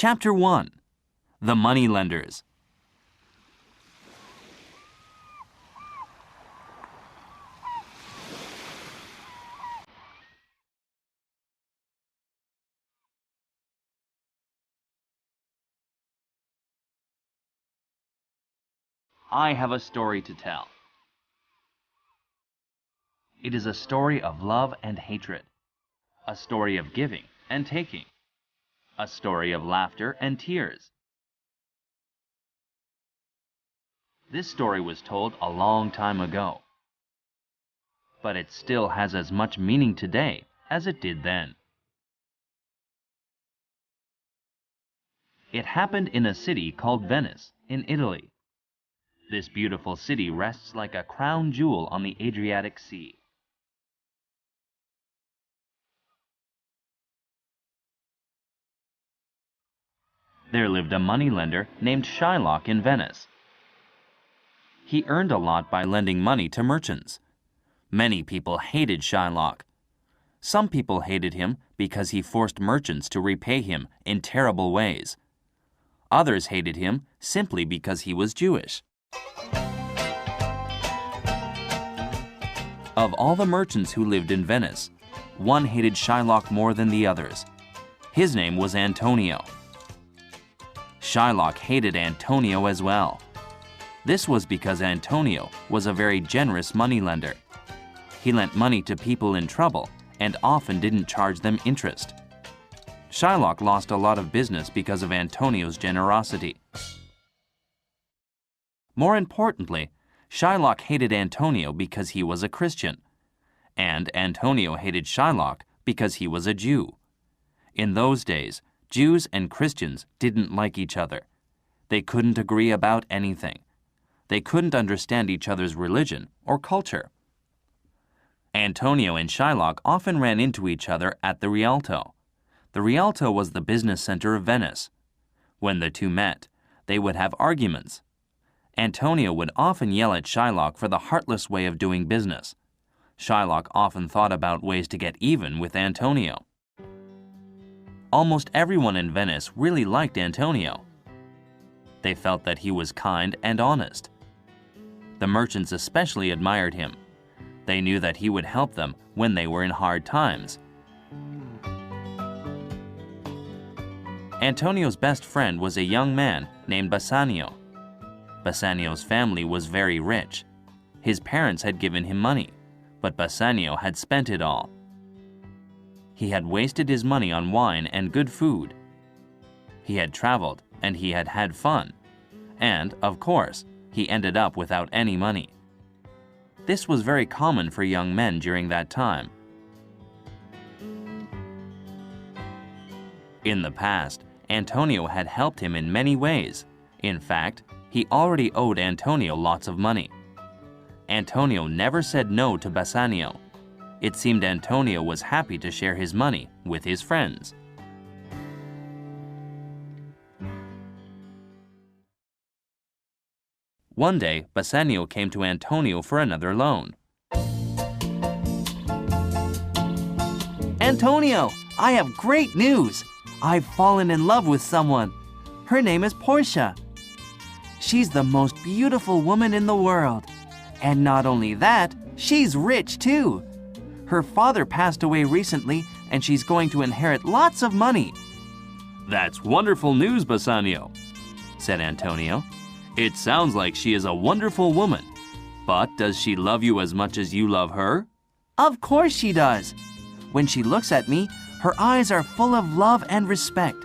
Chapter 1. The Moneylenders. I have a story to tell. It is a story of love and hatred, a story of giving and taking, a story of laughter and tears. This story was told a long time ago, but it still has as much meaning today as it did then. It happened in a city called Venice in Italy. This beautiful city rests like a crown jewel on the Adriatic Sea. There lived a moneylender named Shylock in Venice. He earned a lot by lending money to merchants. Many people hated Shylock. Some people hated him because he forced merchants to repay him in terrible ways. Others hated him simply because he was Jewish. Of all the merchants who lived in Venice, one hated Shylock more than the others. His name was Antonio. Shylock hated Antonio as well. This was because Antonio was a very generous moneylender. He lent money to people in trouble and often didn't charge them interest. Shylock lost a lot of business because of Antonio's generosity. More importantly, Shylock hated Antonio because he was a Christian, and Antonio hated Shylock because he was a Jew. In those days, Jews and Christians didn't like each other. They couldn't agree about anything. They couldn't understand each other's religion or culture. Antonio and Shylock often ran into each other at the Rialto. The Rialto was the business center of Venice. When the two met, they would have arguments. Antonio would often yell at Shylock for the heartless way of doing business. Shylock often thought about ways to get even with Antonio. Almost everyone in Venice really liked Antonio. They felt that he was kind and honest. The merchants especially admired him. They knew that he would help them when they were in hard times. Antonio's best friend was a young man named Bassanio. Bassanio's family was very rich. His parents had given him money, but Bassanio had spent it all. He had wasted his money on wine and good food. He had traveled and he had had fun. And, of course, he ended up without any money. This was very common for young men during that time. In the past, Antonio had helped him in many ways. In fact, he already owed Antonio lots of money. Antonio never said no to Bassanio. It seemed Antonio was happy to share his money with his friends. One day, Bassanio came to Antonio for another loan. Antonio, I have great news. I've fallen in love with someone. Her name is Portia. She's the most beautiful woman in the world. And not only that, she's rich too. Her father passed away recently, and she's going to inherit lots of money. "That's wonderful news, Bassanio," said Antonio. "It sounds like she is a wonderful woman. But does she love you as much as you love her?" Of course she does. When she looks at me, her eyes are full of love and respect.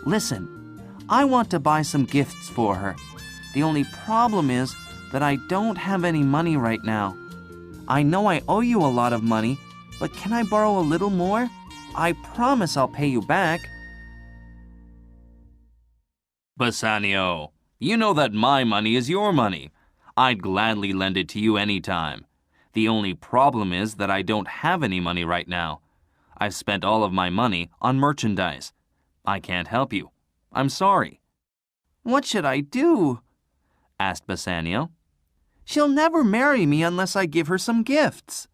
Listen, I want to buy some gifts for her. The only problem is that I don't have any money right now. I know I owe you a lot of money, but can I borrow a little more? I promise I'll pay you back. "Bassanio, you know that my money is your money. I'd gladly lend it to you any time. The only problem is that I don't have any money right now. I've spent all of my money on merchandise. I can't help you. I'm sorry." What should I do? asked Bassanio. She'll never marry me unless I give her some gifts.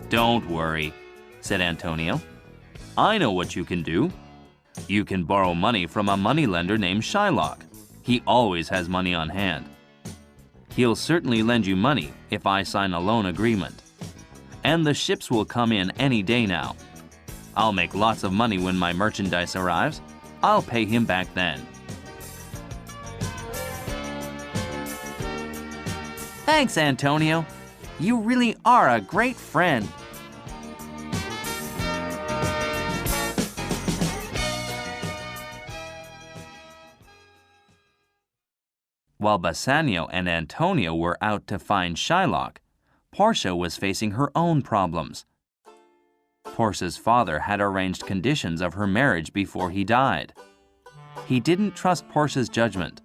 "Don't worry," said Antonio. I know what you can do. You can borrow money from a moneylender named Shylock. He always has money on hand. He'll certainly lend you money if I sign a loan agreement. And the ships will come in any day now. I'll make lots of money when my merchandise arrives. I'll pay him back then. Thanks, Antonio. You really are a great friend. While Bassanio and Antonio were out to find Shylock, Portia was facing her own problems. Portia's father had arranged conditions of her marriage before he died. He didn't trust Portia's judgment.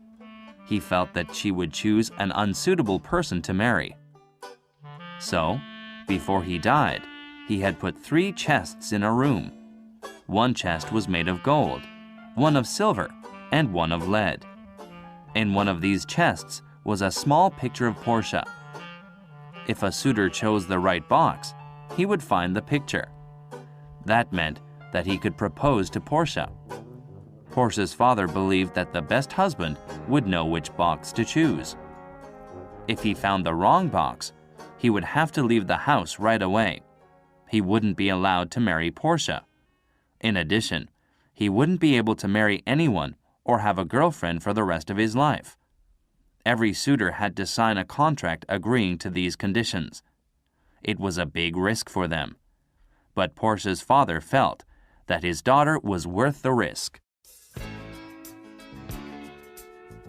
He felt that she would choose an unsuitable person to marry. So, before he died, he had put 3 chests in a room. One chest was made of gold, one of silver, and one of lead. In one of these chests was a small picture of Portia. If a suitor chose the right box, he would find the picture. That meant that he could propose to Portia. Portia's father believed that the best husband would know which box to choose. If he found the wrong box, he would have to leave the house right away. He wouldn't be allowed to marry Portia. In addition, he wouldn't be able to marry anyone or have a girlfriend for the rest of his life. Every suitor had to sign a contract agreeing to these conditions. It was a big risk for them. But Portia's father felt that his daughter was worth the risk.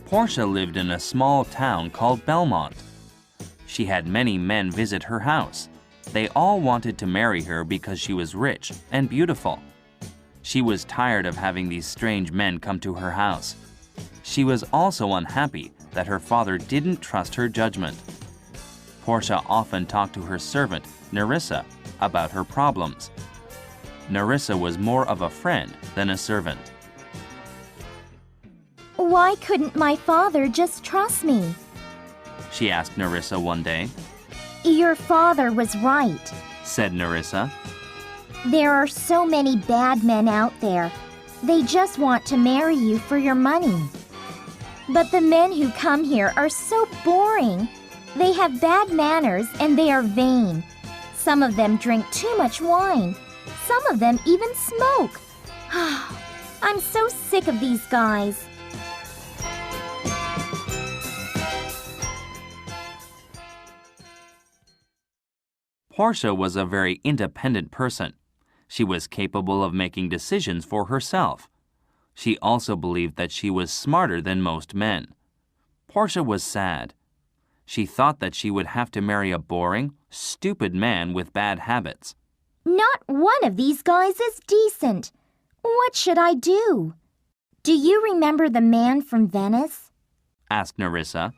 Portia lived in a small town called Belmont. She had many men visit her house. They all wanted to marry her because she was rich and beautiful. She was tired of having these strange men come to her house. She was also unhappy that her father didn't trust her judgment. Portia often talked to her servant, Nerissa, about her problems. Nerissa was more of a friend than a servant. Why couldn't my father just trust me? She asked Nerissa one day. Your father was right, said Nerissa. There are so many bad men out there. They just want to marry you for your money. But the men who come here are so boring. They have bad manners and they are vain. Some of them drink too much wine. Some of them even smoke. I'm so sick of these guys. Portia was a very independent person. She was capable of making decisions for herself. She also believed that she was smarter than most men. Portia was sad. She thought that she would have to marry a boring, stupid man with bad habits. Not one of these guys is decent. What should I do? Do you remember the man from Venice? asked Nerissa.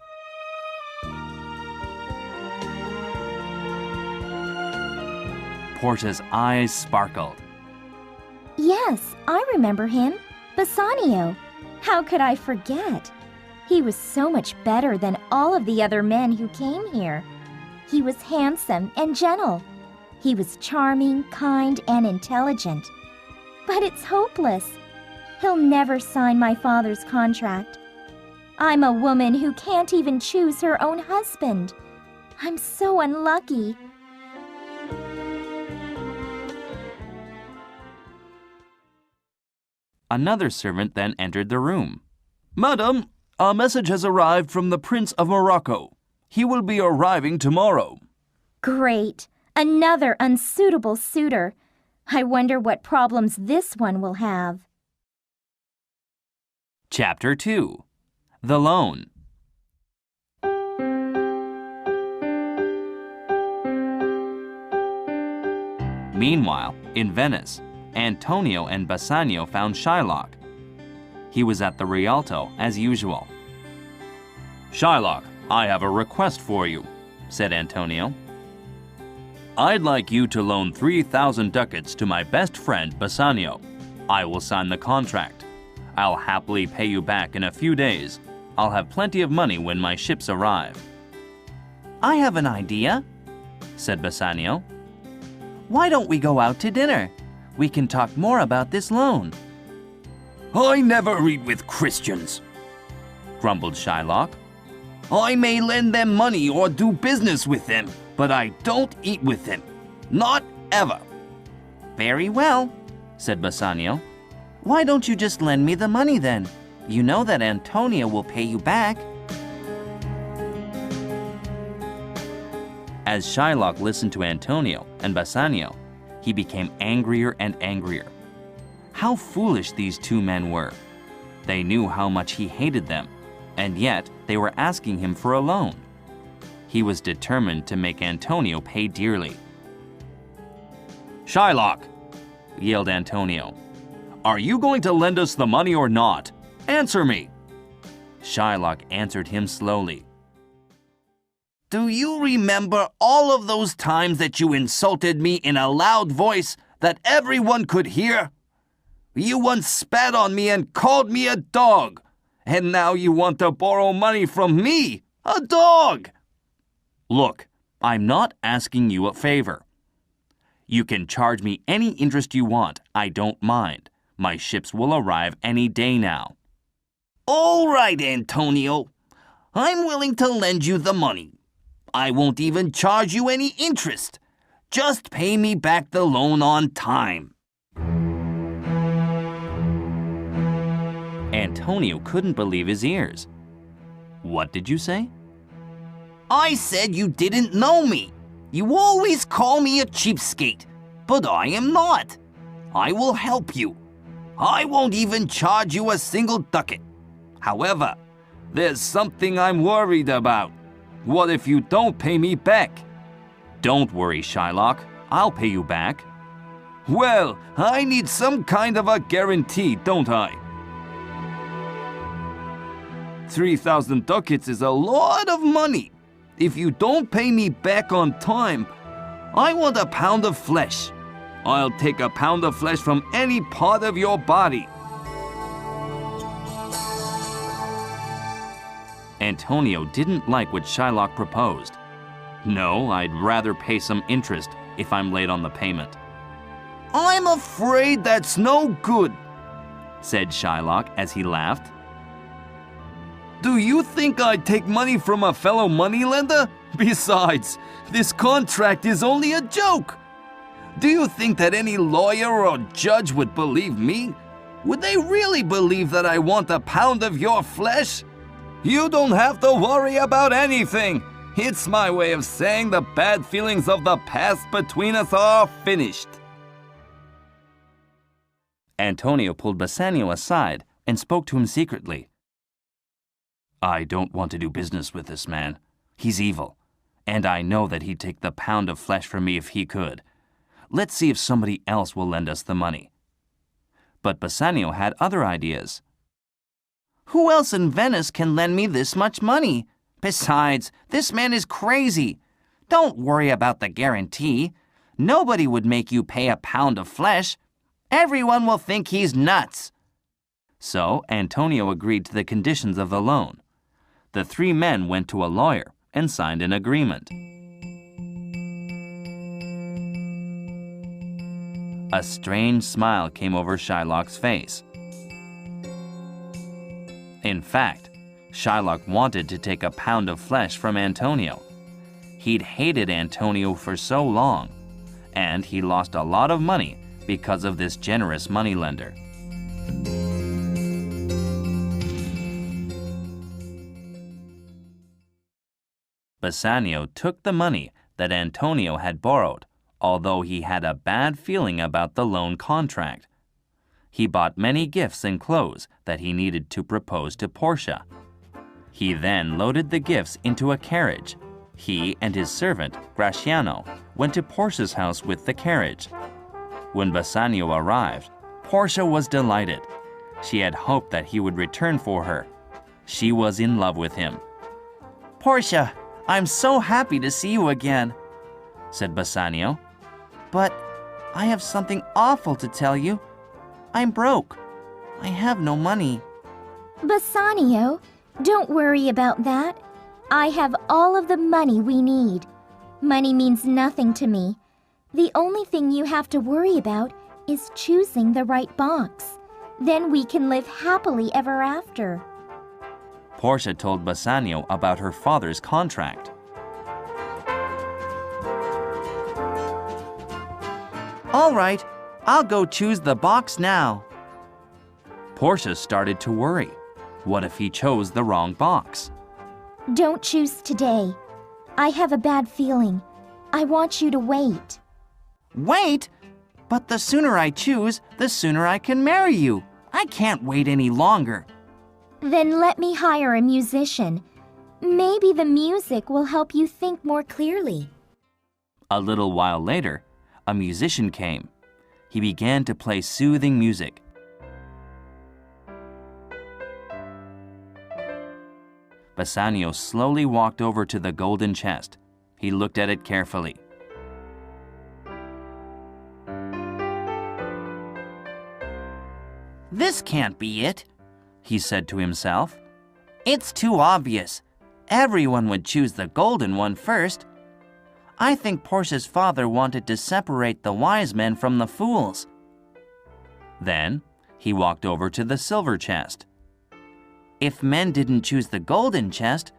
Portia's eyes sparkled. Yes, I remember him. Bassanio. How could I forget? He was so much better than all of the other men who came here. He was handsome and gentle. He was charming, kind, and intelligent. But it's hopeless. He'll never sign my father's contract. I'm a woman who can't even choose her own husband. I'm so unlucky. Another servant then entered the room. Madam, a message has arrived from the Prince of Morocco. He will be arriving tomorrow. Great. Another unsuitable suitor. I wonder what problems this one will have. Chapter 2. The Loan. Meanwhile, in Venice, Antonio and Bassanio found Shylock. He was at the Rialto as usual. Shylock, I have a request for you, said Antonio. I'd like you to loan 3,000 ducats to my best friend Bassanio. I will sign the contract. I'll happily pay you back in a few days. I'll have plenty of money when my ships arrive. I have an idea, said Bassanio. Why don't we go out to dinner? we can talk more about this loan. I never eat with Christians, grumbled Shylock. I may lend them money or do business with them, but I don't eat with them. Not ever. Very well, said Bassanio. Why don't you just lend me the money then? You know that Antonio will pay you back. As Shylock listened to Antonio and Bassanio, he became angrier and angrier. How foolish these two men were. They knew how much he hated them, and yet they were asking him for a loan. He was determined to make Antonio pay dearly. Shylock, yelled Antonio, are you going to lend us the money or not? Answer me. Shylock answered him slowly. Do you remember all of those times that you insulted me in a loud voice that everyone could hear? You once spat on me and called me a dog, and now you want to borrow money from me, a dog! Look, I'm not asking you a favor. You can charge me any interest you want. I don't mind. My ships will arrive any day now. All right, Antonio. I'm willing to lend you the money. I won't even charge you any interest. Just pay me back the loan on time. Antonio couldn't believe his ears. What did you say? I said you didn't know me. You always call me a cheapskate, but I am not. I will help you. I won't even charge you a single ducat. However, there's something I'm worried about. What if you don't pay me back? Don't worry, Shylock. I'll pay you back. Well, I need some kind of a guarantee, don't I? 3,000 ducats is a lot of money. If you don't pay me back on time, I want a pound of flesh. I'll take a pound of flesh from any part of your body. Antonio didn't like what Shylock proposed. No, I'd rather pay some interest if I'm late on the payment. I'm afraid that's no good, said Shylock as he laughed. Do you think I'd take money from a fellow moneylender? Besides, this contract is only a joke. Do you think that any lawyer or judge would believe me? Would they really believe that I want a pound of your flesh? You don't have to worry about anything. It's my way of saying the bad feelings of the past between us are finished. Antonio pulled Bassanio aside and spoke to him secretly. I don't want to do business with this man. He's evil, and I know that he'd take the pound of flesh from me if he could. Let's see if somebody else will lend us the money. But Bassanio had other ideas. Who else in Venice can lend me this much money? Besides, this man is crazy. Don't worry about the guarantee. Nobody would make you pay a pound of flesh. Everyone will think he's nuts. So Antonio agreed to the conditions of the loan. The three men went to a lawyer and signed an agreement. A strange smile came over Shylock's face. In fact, Shylock wanted to take a pound of flesh from Antonio. He'd hated Antonio for so long, and he lost a lot of money because of this generous moneylender. Bassanio took the money that Antonio had borrowed, although he had a bad feeling about the loan contract. He bought many gifts and clothes that he needed to propose to Portia. He then loaded the gifts into a carriage. He and his servant, Gratiano, went to Portia's house with the carriage. When Bassanio arrived, Portia was delighted. She had hoped that he would return for her. She was in love with him. Portia, I'm so happy to see you again, said Bassanio. But I have something awful to tell you. I'm broke. I have no money. Bassanio, don't worry about that. I have all of the money we need. Money means nothing to me. The only thing you have to worry about is choosing the right box. Then we can live happily ever after. Portia told Bassanio about her father's contract. All right, I'll go choose the box now. Portia started to worry. What if he chose the wrong box? Don't choose today. I have a bad feeling. I want you to wait. Wait? But the sooner I choose, the sooner I can marry you. I can't wait any longer. Then let me hire a musician. Maybe the music will help you think more clearly. A little while later, a musician came. He began to play soothing music. Bassanio slowly walked over to the golden chest. He looked at it carefully. This can't be it, He said to himself. It's too obvious. Everyone would choose the golden one first. I think Portia's father wanted to separate the wise men from the fools. Then he walked over to the silver chest. If men didn't choose the golden chest,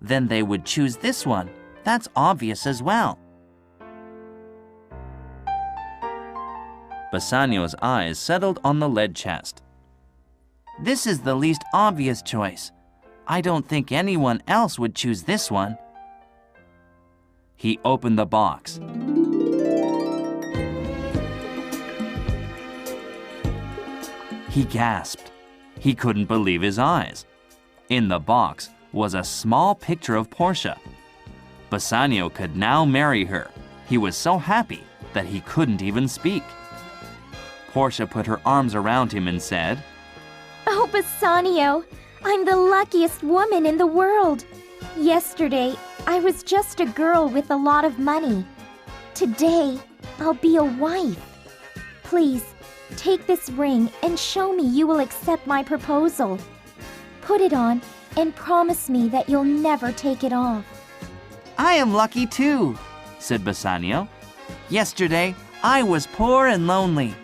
then they would choose this one. That's obvious as well. Bassanio's eyes settled on the lead chest. This is the least obvious choice. I don't think anyone else would choose this one. He opened the box. He gasped. He couldn't believe his eyes. In the box was a small picture of Portia. Bassanio could now marry her. He was so happy that he couldn't even speak. Portia put her arms around him and said, Oh, Bassanio, I'm the luckiest woman in the world. Yesterday, I was just a girl with a lot of money. Today, I'll be a wife. Please, take this ring and show me you will accept my proposal. Put it on and promise me that you'll never take it off. I am lucky too, said Bassanio. Yesterday, I was poor and lonely.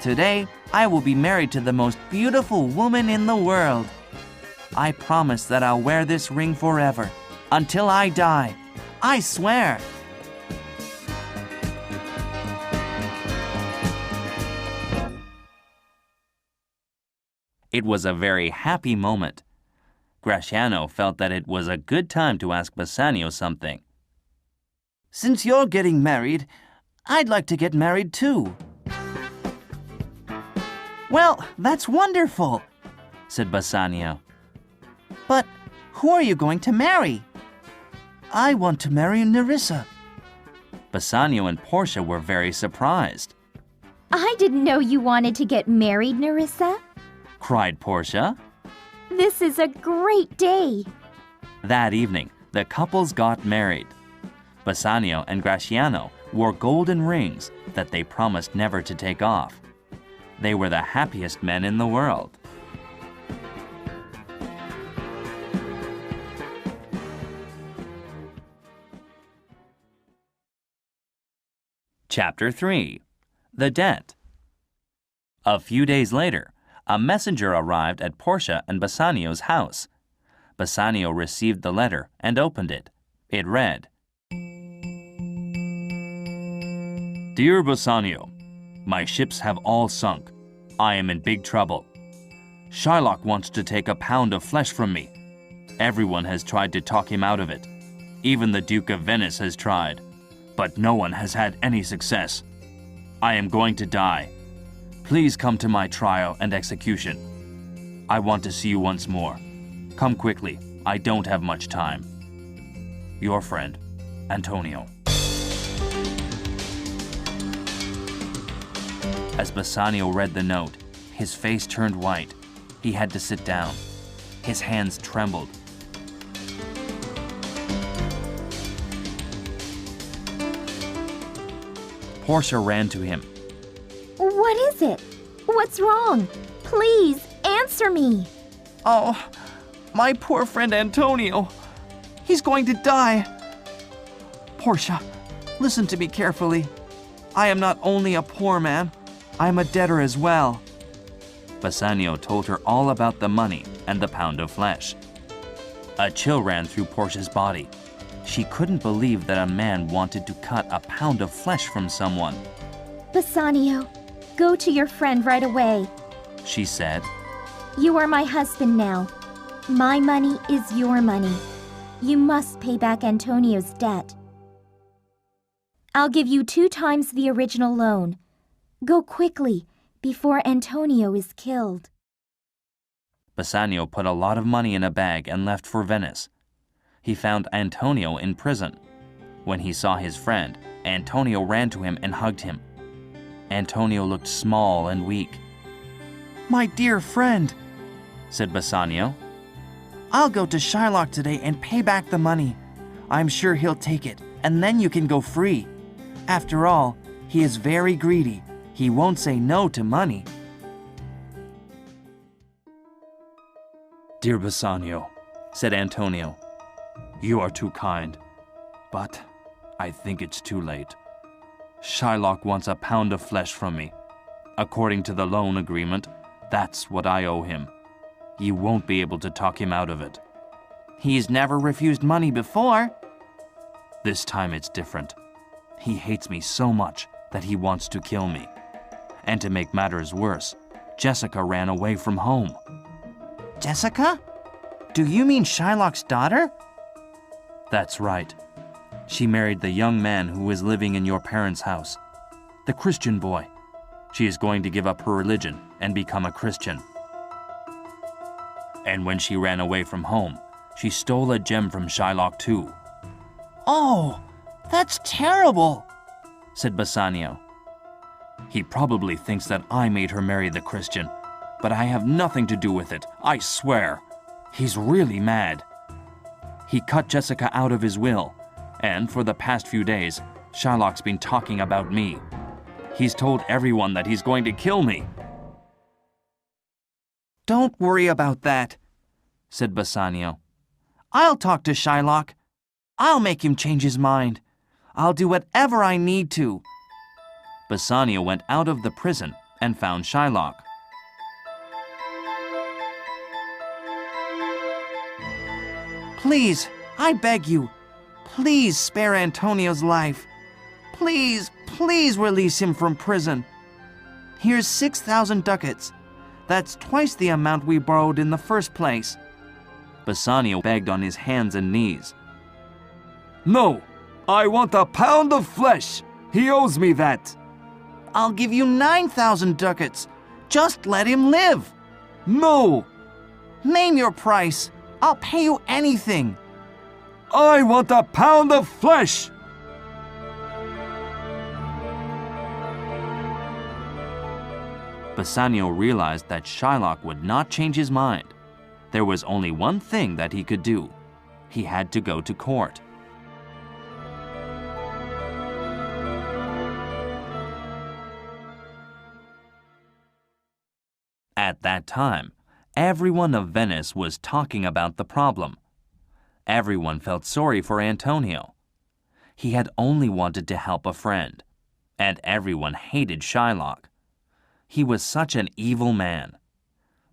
Today, I will be married to the most beautiful woman in the world. I promise that I'll wear this ring forever, until I die. I swear. It was a very happy moment. Gratiano felt that it was a good time to ask Bassanio something. Since you're getting married, I'd like to get married too. Well, that's wonderful, said Bassanio. But who are you going to marry? I want to marry Nerissa. Bassanio and Portia were very surprised. I didn't know you wanted to get married, Nerissa, cried Portia. This is a great day. That evening, the couples got married. Bassanio and Gratiano wore golden rings that they promised never to take off. They were the happiest men in the world. Chapter 3. The Debt. A few days later, a messenger arrived at Portia and Bassanio's house. Bassanio received the letter and opened it. It read, Dear Bassanio, my ships have all sunk. I am in big trouble. Shylock wants to take a pound of flesh from me. Everyone has tried to talk him out of it. Even the Duke of Venice has tried, but no one has had any success. I am going to die. Please come to my trial and execution. I want to see you once more. Come quickly. I don't have much time. Your friend, Antonio. As Bassanio read the note, his face turned white. He had to sit down. His hands trembled. Portia ran to him. What is it? What's wrong? Please, answer me. Oh, my poor friend Antonio. He's going to die. Portia, listen to me carefully. I am not only a poor man, I'm a debtor as well. Bassanio told her all about the money and the pound of flesh. A chill ran through Portia's body. She couldn't believe that a man wanted to cut a pound of flesh from someone. Bassanio, go to your friend right away. She said, You are my husband now. My money is your money. You must pay back Antonio's debt. I'll give you 2 times the original loan. Go quickly, before Antonio is killed. Bassanio put a lot of money in a bag and left for Venice. He found Antonio in prison. When he saw his friend, Antonio ran to him and hugged him. Antonio looked small and weak. My dear friend, said Bassanio. I'll go to Shylock today and pay back the money. I'm sure he'll take it, and then you can go free. After all, he is very greedy. He won't say no to money. Dear Bassanio, said Antonio, you are too kind, but I think it's too late. Shylock wants a pound of flesh from me. According to the loan agreement, that's what I owe him. You won't be able to talk him out of it. He's never refused money before. This time it's different. He hates me so much that he wants to kill me. And to make matters worse, Jessica ran away from home. Jessica? Do you mean Shylock's daughter? That's right. She married the young man who is living in your parents' house, the Christian boy. She is going to give up her religion and become a Christian. And when she ran away from home, she stole a gem from Shylock too. Oh, that's terrible, said Bassanio. He probably thinks that I made her marry the Christian, but I have nothing to do with it, I swear. He's really mad. He cut Jessica out of his will, and for the past few days, Shylock's been talking about me. He's told everyone that he's going to kill me. Don't worry about that, said Bassanio. I'll talk to Shylock. I'll make him change his mind. I'll do whatever I need to. Bassanio went out of the prison and found Shylock. Please, I beg you, please spare Antonio's life. Please, please release him from prison. Here's 6,000 ducats. That's twice the amount we borrowed in the first place. Bassanio begged on his hands and knees. No, I want a pound of flesh. He owes me that. I'll give you 9,000 ducats. Just let him live. No. Name your price. I'll pay you anything. I want a pound of flesh. Bassanio realized that Shylock would not change his mind. There was only one thing that he could do. He had to go to court. At that time, everyone of Venice was talking about the problem. Everyone felt sorry for Antonio. He had only wanted to help a friend, and everyone hated Shylock. He was such an evil man.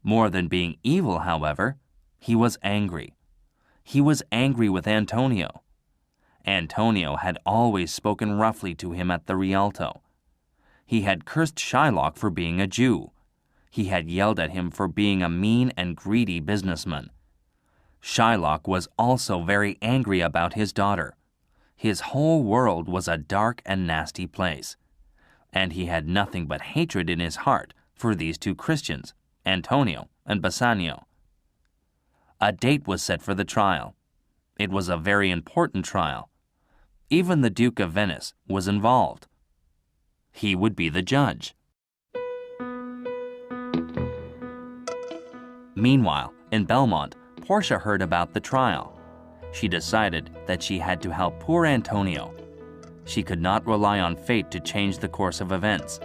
More than being evil, however, he was angry. He was angry with Antonio. Antonio had always spoken roughly to him at the Rialto. He had cursed Shylock for being a Jew. He had yelled at him for being a mean and greedy businessman. Shylock was also very angry about his daughter. His whole world was a dark and nasty place, and he had nothing but hatred in his heart for these two Christians, Antonio and Bassanio. A date was set for the trial. It was a very important trial. Even the Duke of Venice was involved. He would be the judge. Meanwhile, in Belmont, Portia heard about the trial. She decided that she had to help poor Antonio. She could not rely on fate to change the course of events.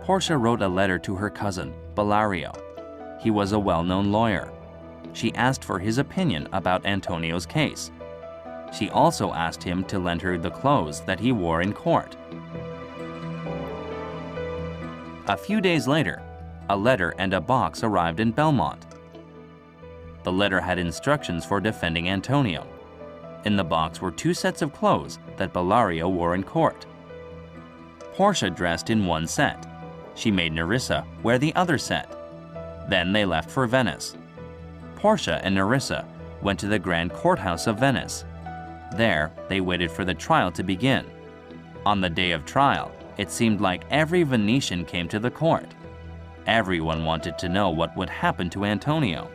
Portia wrote a letter to her cousin, Bellario. He was a well-known lawyer. She asked for his opinion about Antonio's case. She also asked him to lend her the clothes that he wore in court. A few days later, a letter and a box arrived in Belmont. The letter had instructions for defending Antonio. In the box were 2 sets of clothes that Bellario wore in court. Portia dressed in one set. She made Nerissa wear the other set. Then they left for Venice. Portia and Nerissa went to the Grand Courthouse of Venice. There, they waited for the trial to begin. On the day of trial, it seemed like every Venetian came to the court. Everyone wanted to know what would happen to Antonio.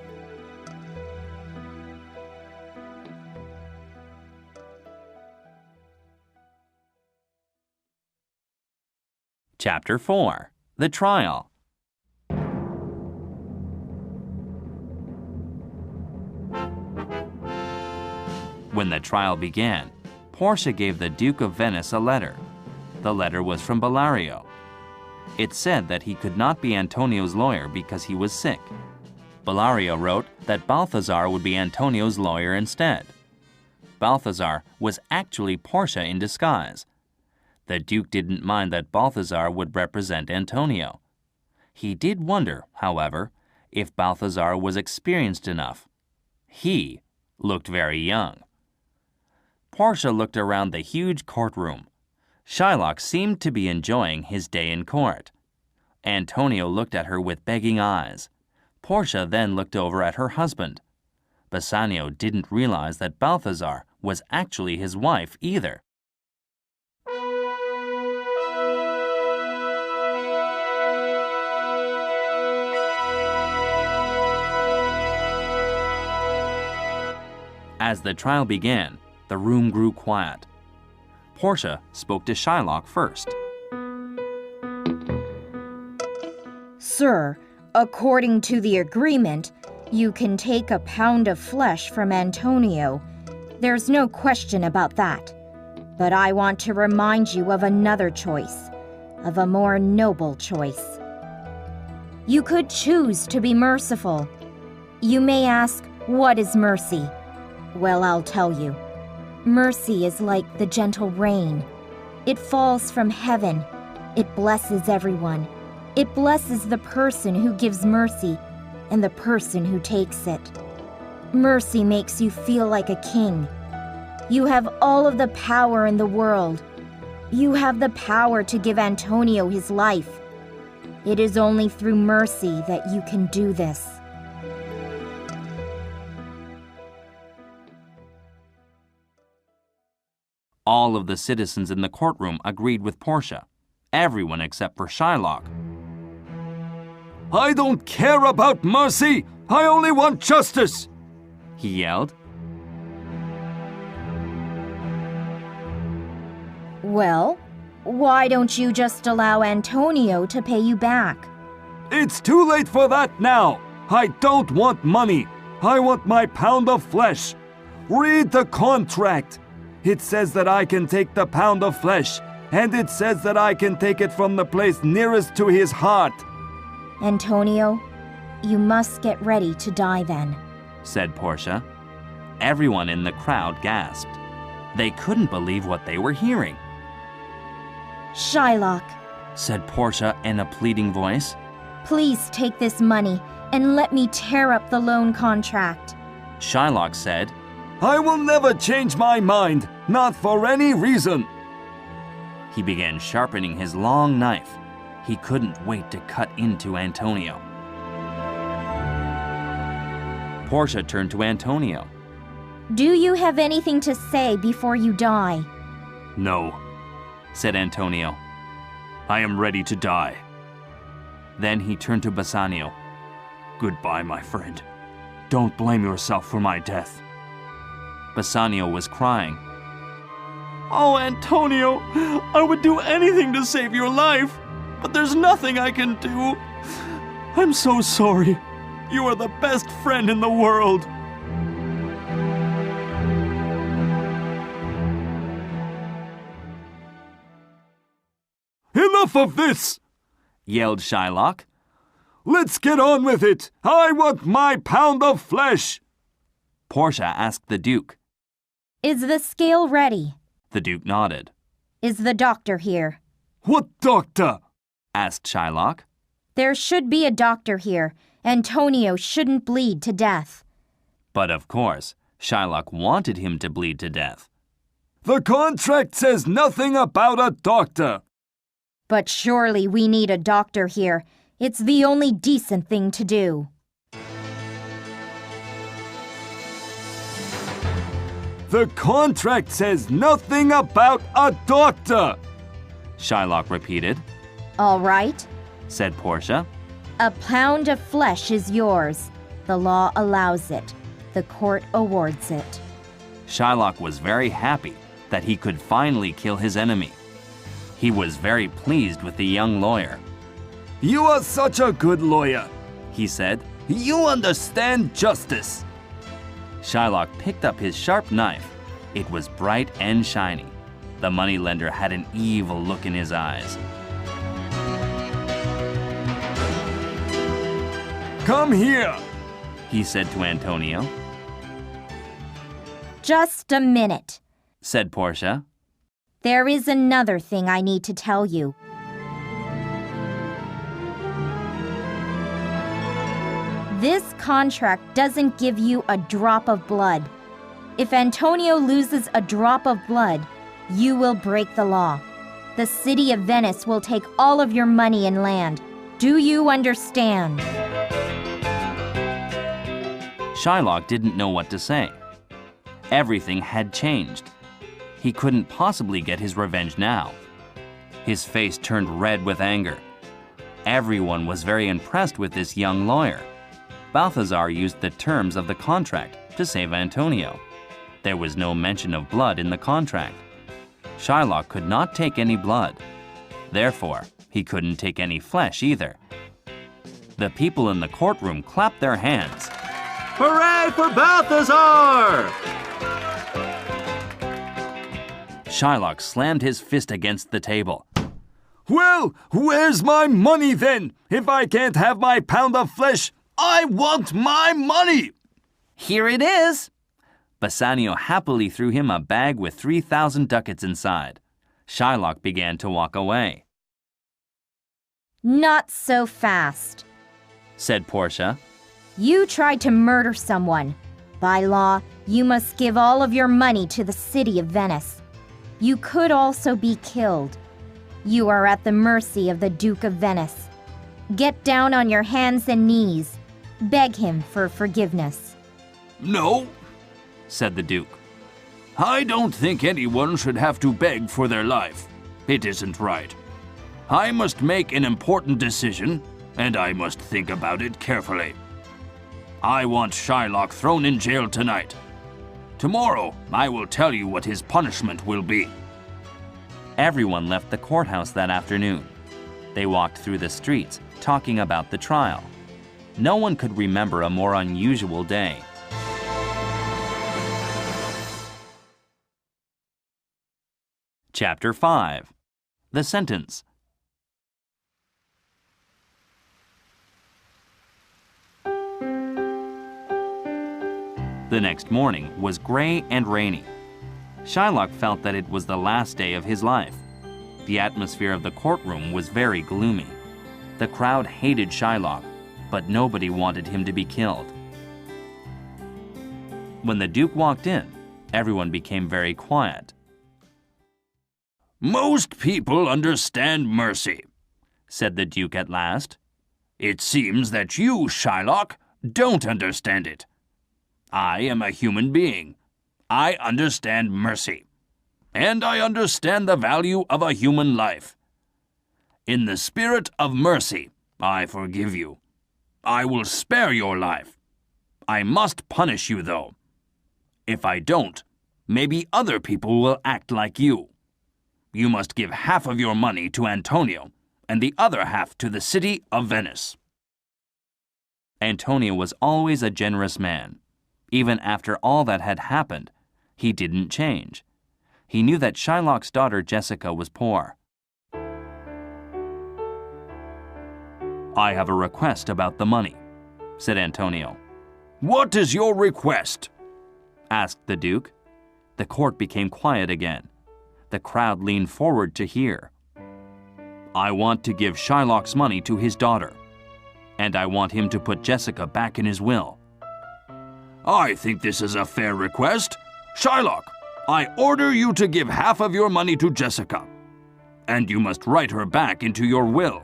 Chapter 4. The Trial. When the trial began, Portia gave the Duke of Venice a letter. The letter was from Bellario. It said that he could not be Antonio's lawyer because he was sick. Bellario wrote that Balthazar would be Antonio's lawyer instead. Balthazar was actually Portia in disguise. The Duke didn't mind that Balthazar would represent Antonio. He did wonder, however, if Balthazar was experienced enough. He looked very young. Portia looked around the huge courtroom. Shylock seemed to be enjoying his day in court. Antonio looked at her with begging eyes. Portia then looked over at her husband. Bassanio didn't realize that Balthazar was actually his wife either. As the trial began, the room grew quiet. Portia spoke to Shylock first. Sir, according to the agreement, you can take a pound of flesh from Antonio. There's no question about that. But I want to remind you of another choice, of a more noble choice. You could choose to be merciful. You may ask, what is mercy? Well, I'll tell you. Mercy is like the gentle rain. It falls from heaven. It blesses everyone. It blesses the person who gives mercy and the person who takes it. Mercy makes you feel like a king. You have all of the power in the world. You have the power to give Antonio his life. It is only through mercy that you can do this. All of the citizens in the courtroom agreed with Portia. Everyone except for Shylock. I don't care about mercy! I only want justice! He yelled. Well, why don't you just allow Antonio to pay you back? It's too late for that now! I don't want money! I want my pound of flesh! Read the contract! It says that I can take the pound of flesh, and it says that I can take it from the place nearest to his heart. Antonio, you must get ready to die then, said Portia. Everyone in the crowd gasped. They couldn't believe what they were hearing. Shylock, said Portia in a pleading voice. Please take this money and let me tear up the loan contract. Shylock said, I will never change my mind, not for any reason. He began sharpening his long knife. He couldn't wait to cut into Antonio. Portia turned to Antonio. Do you have anything to say before you die? No, said Antonio. I am ready to die. Then he turned to Bassanio. Goodbye, my friend. Don't blame yourself for my death. Bassanio was crying. Oh, Antonio, I would do anything to save your life, but there's nothing I can do. I'm so sorry. You are the best friend in the world. Enough of this! Yelled Shylock. Let's get on with it! I want my pound of flesh! Portia asked the Duke. Is the scale ready? The Duke nodded. Is the doctor here? What doctor? asked Shylock. There should be a doctor here. Antonio shouldn't bleed to death. But of course, Shylock wanted him to bleed to death. The contract says nothing about a doctor. But surely we need a doctor here. It's the only decent thing to do. The contract says nothing about a doctor. Shylock repeated. All right. Said Portia. A pound of flesh is yours. The law allows it. The court awards it. Shylock was very happy that he could finally kill his enemy. He was very pleased with the young lawyer. You are such a good lawyer, he said. You understand justice. Shylock picked up his sharp knife. It was bright and shiny. The moneylender had an evil look in his eyes. Come here, he said to Antonio. Just a minute, said Portia. There is another thing I need to tell you. This contract doesn't give you a drop of blood. If Antonio loses a drop of blood, you will break the law. The city of Venice will take all of your money and land. Do you understand? Shylock didn't know what to say. Everything had changed. He couldn't possibly get his revenge now. His face turned red with anger. Everyone was very impressed with this young lawyer. Balthazar used the terms of the contract to save Antonio. There was no mention of blood in the contract. Shylock could not take any blood. Therefore, he couldn't take any flesh either. The people in the courtroom clapped their hands. Hooray for Balthazar! Shylock slammed his fist against the table. Well, where's my money then? If I can't have my pound of flesh, I want my money! Here it is! Bassanio happily threw him a bag with 3,000 ducats inside. Shylock began to walk away. Not so fast, said Portia. You tried to murder someone. By law, you must give all of your money to the city of Venice. You could also be killed. You are at the mercy of the Duke of Venice. Get down on your hands and knees. Beg him for forgiveness. No, said the Duke. I don't think anyone should have to beg for their life. It isn't right. I must make an important decision, and I must think about it carefully. I want Shylock thrown in jail tonight. Tomorrow, I will tell you what his punishment will be. Everyone left the courthouse that afternoon. They walked through the streets, talking about the trial. No one could remember a more unusual day. Chapter 5. The Sentence. The next morning was gray and rainy. Shylock felt that it was the last day of his life. The atmosphere of the courtroom was very gloomy. The crowd hated Shylock, but nobody wanted him to be killed. When the Duke walked in, everyone became very quiet. Most people understand mercy, said the Duke at last. It seems that you, Shylock, don't understand it. I am a human being. I understand mercy. And I understand the value of a human life. In the spirit of mercy, I forgive you. I will spare your life. I must punish you, though. If I don't, maybe other people will act like you. You must give half of your money to Antonio and the other half to the city of Venice. Antonio was always a generous man. Even after all that had happened, he didn't change. He knew that Shylock's daughter Jessica was poor. I have a request about the money, said Antonio. What is your request? Asked the Duke. The court became quiet again. The crowd leaned forward to hear. I want to give Shylock's money to his daughter, and I want him to put Jessica back in his will. I think this is a fair request. Shylock, I order you to give half of your money to Jessica, and you must write her back into your will.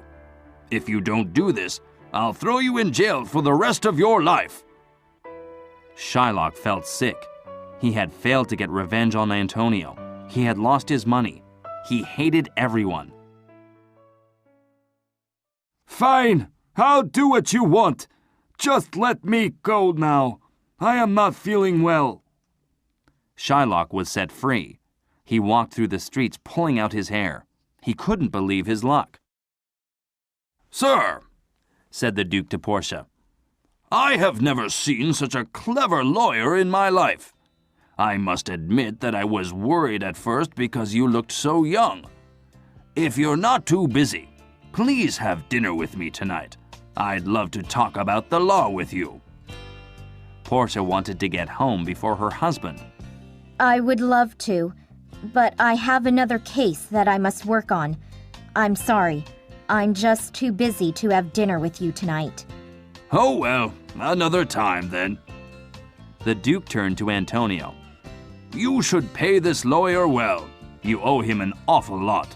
If you don't do this, I'll throw you in jail for the rest of your life. Shylock felt sick. He had failed to get revenge on Antonio. He had lost his money. He hated everyone. Fine, I'll do what you want. Just let me go now. I am not feeling well. Shylock was set free. He walked through the streets pulling out his hair. He couldn't believe his luck. Sir, said the Duke to Portia, I have never seen such a clever lawyer in my life. I must admit that I was worried at first because you looked so young. If you're not too busy, please have dinner with me tonight. I'd love to talk about the law with you. Portia wanted to get home before her husband. I would love to, but I have another case that I must work on. I'm sorry. I'm just too busy to have dinner with you tonight. Oh well, another time then. The Duke turned to Antonio. You should pay this lawyer well. You owe him an awful lot.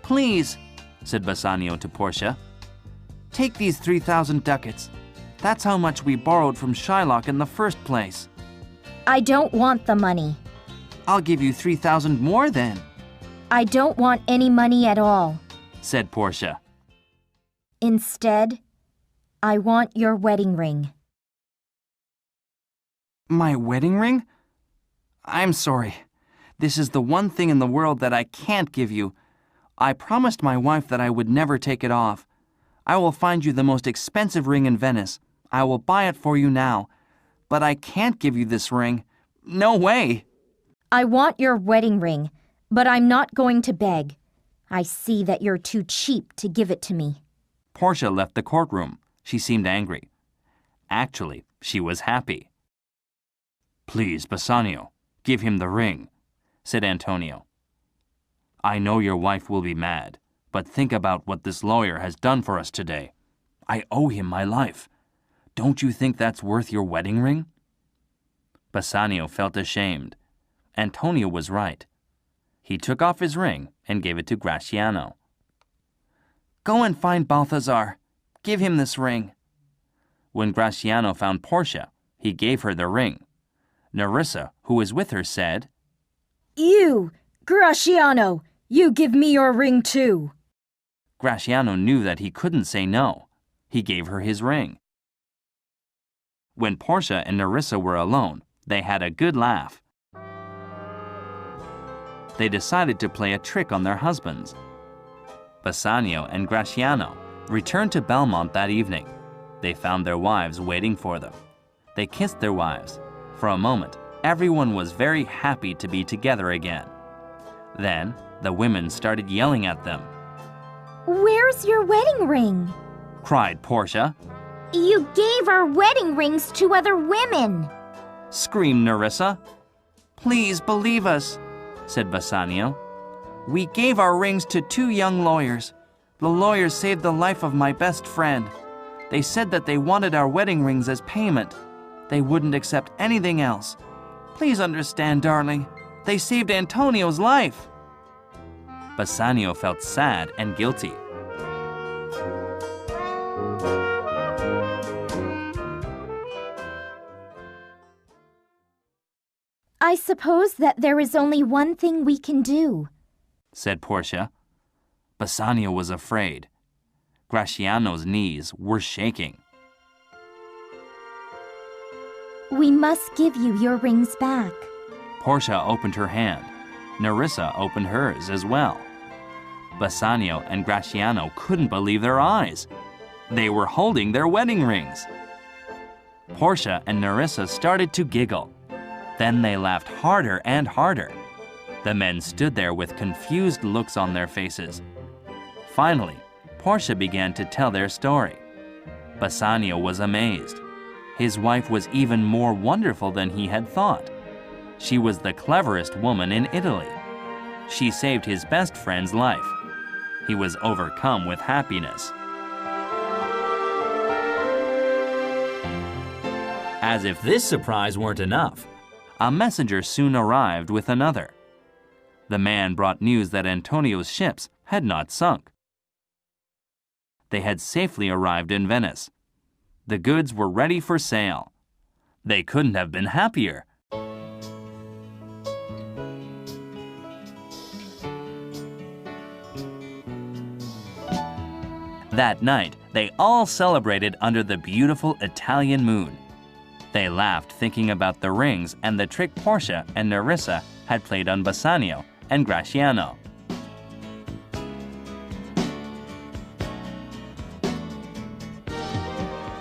Please, said Bassanio to Portia. take these 3,000 ducats. That's how much we borrowed from Shylock in the first place. I don't want the money. I'll give you 3,000 more then. I don't want any money at all. Said Portia. Instead, I want your wedding ring. My wedding ring? I'm sorry. This is the one thing in the world that I can't give you. I promised my wife that I would never take it off. I will find you the most expensive ring in Venice. I will buy it for you now. But I can't give you this ring. No way. I want your wedding ring, but I'm not going to beg. I see that you're too cheap to give it to me. Portia left the courtroom. She seemed angry. Actually, she was happy. Please, Bassanio, give him the ring, said Antonio. I know your wife will be mad, but think about what this lawyer has done for us today. I owe him my life. Don't you think that's worth your wedding ring? Bassanio felt ashamed. Antonio was right. He took off his ring and gave it to Gratiano. Go and find Balthazar. Give him this ring. When Gratiano found Portia, he gave her the ring. Nerissa, who was with her, said, You, Gratiano, you give me your ring too. Gratiano knew that he couldn't say no. He gave her his ring. When Portia and Nerissa were alone, they had a good laugh. They decided to play a trick on their husbands. Bassanio and Gratiano returned to Belmont that evening. They found their wives waiting for them. They kissed their wives. For a moment, everyone was very happy to be together again. Then, the women started yelling at them. Where's your wedding ring? Cried Portia. You gave our wedding rings to other women. Screamed Nerissa. Please believe us, said Bassanio. We gave our rings to 2 young lawyers. The lawyers saved the life of my best friend. They said that they wanted our wedding rings as payment. They wouldn't accept anything else. Please understand, darling. They saved Antonio's life. Bassanio felt sad and guilty. I suppose that there is only one thing we can do, said Portia. Bassanio was afraid. Gratiano's knees were shaking. We must give you your rings back. Portia opened her hand. Nerissa opened hers as well. Bassanio and Gratiano couldn't believe their eyes. They were holding their wedding rings. Portia and Nerissa started to giggle. Then they laughed harder and harder. The men stood there with confused looks on their faces. Finally, Portia began to tell their story. Bassanio was amazed. His wife was even more wonderful than he had thought. She was the cleverest woman in Italy. She saved his best friend's life. He was overcome with happiness. As if this surprise weren't enough, a messenger soon arrived with another. The man brought news that Antonio's ships had not sunk. They had safely arrived in Venice. The goods were ready for sale. They couldn't have been happier. That night, they all celebrated under the beautiful Italian moon. They laughed thinking about the rings and the trick Portia and Nerissa had played on Bassanio and Graziano.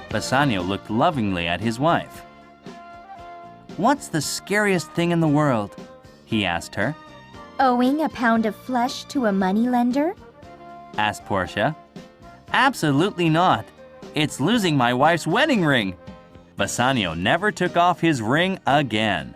Bassanio looked lovingly at his wife. What's the scariest thing in the world? He asked her. Owing a pound of flesh to a moneylender? Asked Portia. Absolutely not. It's losing my wife's wedding ring. Bassanio never took off his ring again.